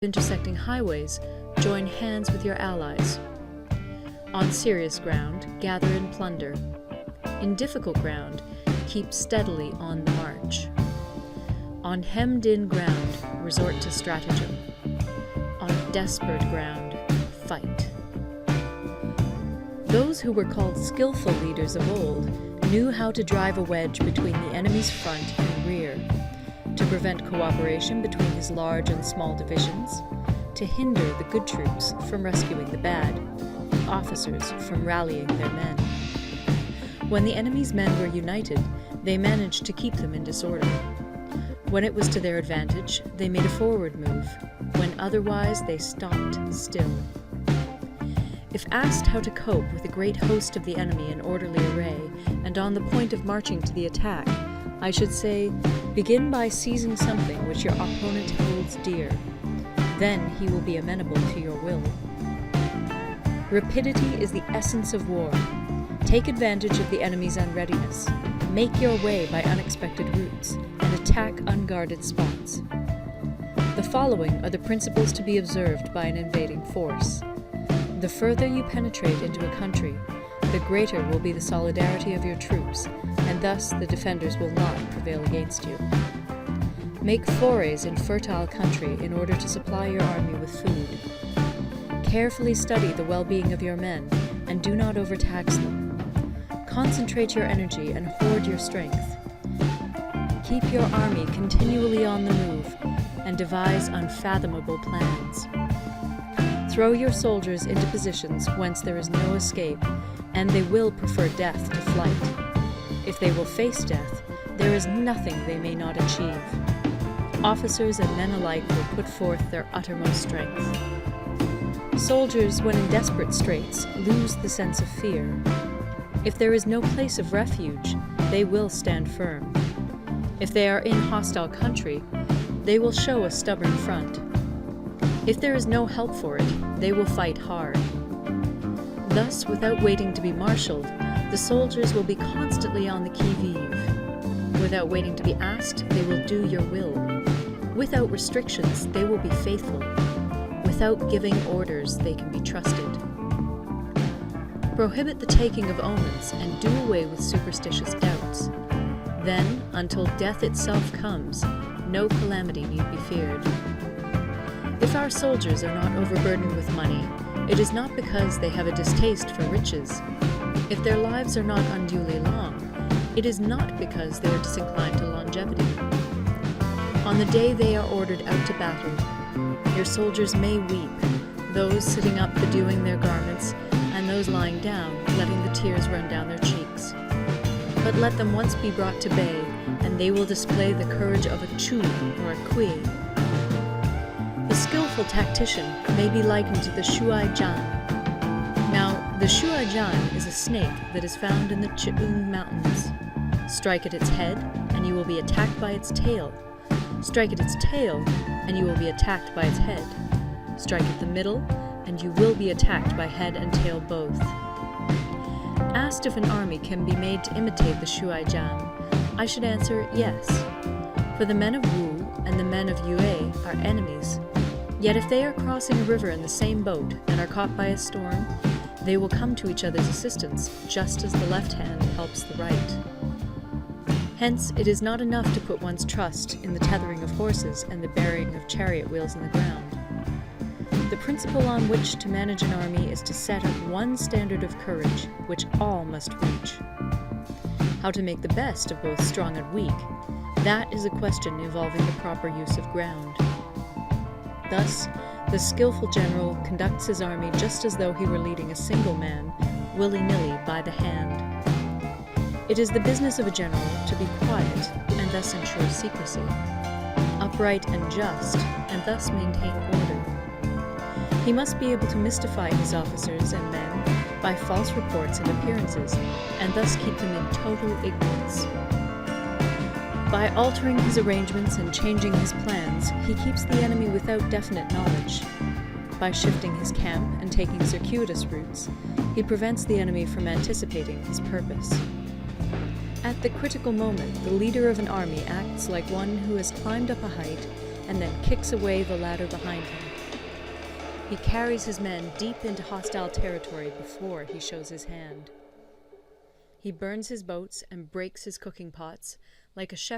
intersecting highways, join hands with your allies. On serious ground, gather and plunder. In difficult ground, keep steadily on the march. On hemmed-in ground, resort to stratagem. On desperate ground, fight. Those who were called skillful leaders of old knew how to drive a wedge between the enemy's front and rear, to prevent cooperation between his large and small divisions, to hinder the good troops from rescuing the bad, the officers from rallying their men. When the enemy's men were united, they managed to keep them in disorder. When it was to their advantage, they made a forward move. When otherwise, they stopped still. If asked how to cope with a great host of the enemy in orderly array and on the point of marching to the attack, I should say, begin by seizing something which your opponent holds dear. Then he will be amenable to your will. Rapidity is the essence of war. Take advantage of the enemy's unreadiness. Make your way by unexpected routes and attack unguarded spots. The following are the principles to be observed by an invading force. The further you penetrate into a country, the greater will be the solidarity of your troops, and thus the defenders will not prevail against you. Make forays in fertile country in order to supply your army with food. Carefully study the well-being of your men, and do not overtax them. Concentrate your energy and hoard your strength. Keep your army continually on the move, and devise unfathomable plans. Throw your soldiers into positions whence there is no escape, and they will prefer death to flight. If they will face death, there is nothing they may not achieve. Officers and men alike will put forth their uttermost strength. Soldiers, when in desperate straits, lose the sense of fear. If there is no place of refuge, they will stand firm. If they are in hostile country, they will show a stubborn front. If there is no help for it, they will fight hard. Thus, without waiting to be marshaled, the soldiers will be constantly on the qui-vive. Without waiting to be asked, they will do your will. Without restrictions, they will be faithful. Without giving orders, they can be trusted. Prohibit the taking of omens and do away with superstitious doubts. Then, until death itself comes, no calamity need be feared. If our soldiers are not overburdened with money, it is not because they have a distaste for riches. If their lives are not unduly long, it is not because they are disinclined to longevity. On the day they are ordered out to battle, your soldiers may weep, those sitting up bedewing their garments, and those lying down, letting the tears run down their cheeks. But let them once be brought to bay, and they will display the courage of a Chu or a Kui. The skillful tactician may be likened to the Shuai-Jan. Now, the Shuai-Jan is a snake that is found in the Chi'ung Mountains. Strike at its head, and you will be attacked by its tail. Strike at its tail, and you will be attacked by its head. Strike at the middle, and you will be attacked by head and tail both. Asked if an army can be made to imitate the Shuai-Jan, I should answer yes. For the men of Wu and the men of Yue are enemies. Yet if they are crossing a river in the same boat and are caught by a storm, they will come to each other's assistance, just as the left hand helps the right. Hence, it is not enough to put one's trust in the tethering of horses and the burying of chariot wheels in the ground. The principle on which to manage an army is to set up one standard of courage, which all must reach. How to make the best of both strong and weak, that is a question involving the proper use of ground. Thus, the skillful general conducts his army just as though he were leading a single man, willy-nilly by the hand. It is the business of a general to be quiet and thus ensure secrecy, upright and just, and thus maintain order. He must be able to mystify his officers and men by false reports and appearances, and thus keep them in total ignorance. By altering his arrangements and changing his plans, he keeps the enemy without definite knowledge. By shifting his camp and taking circuitous routes, he prevents the enemy from anticipating his purpose. At the critical moment, the leader of an army acts like one who has climbed up a height and then kicks away the ladder behind him. He carries his men deep into hostile territory before he shows his hand. He burns his boats and breaks his cooking pots like a shepherd